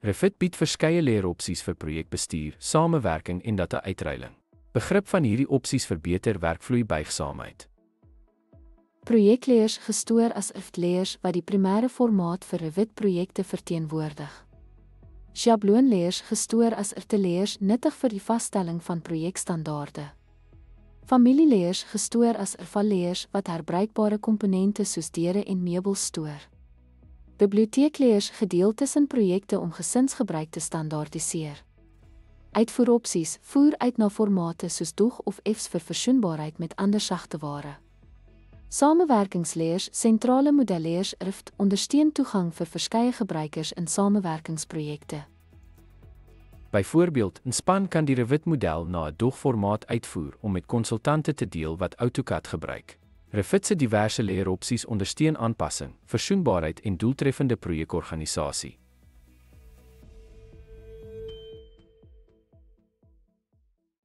Revit bied verskeie leeropsies vir projekbestuur, samewerking en data-uitruiling. Begrip van hierdie opsies verbeter werkvloei buigsaamheid. Projekleers gestoor as IFT-leers wat die primêre formaat vir Revit-projekte verteenwoordig. Sjabloonleers gestoor as IFT-leers nuttig vir die vaststelling van projekstandaarde. Familieleers gestoor as IRFA-leers wat herbruikbare komponente soos deure en meubels stoor. Biblioteekleers gedeel tussen projekte om gesinsgebruik te standaardiseer. Uitvoeropsies voer uit na formate soos DOG of EFS vir versoenbaarheid met ander sagteware. Samewerkingsleers, sentrale modelleers RIFT ondersteun toegang vir verskeie gebruikers in samewerkingsprojekte. Byvoorbeeld, 'n span kan die Revit-model na 'n DOG-formaat uitvoer om met konsultante te deel wat AutoCAD gebruik. Revit se diverse leeropsies ondersteun aanpassing, versoenbaarheid en doeltreffende projekorganisasie.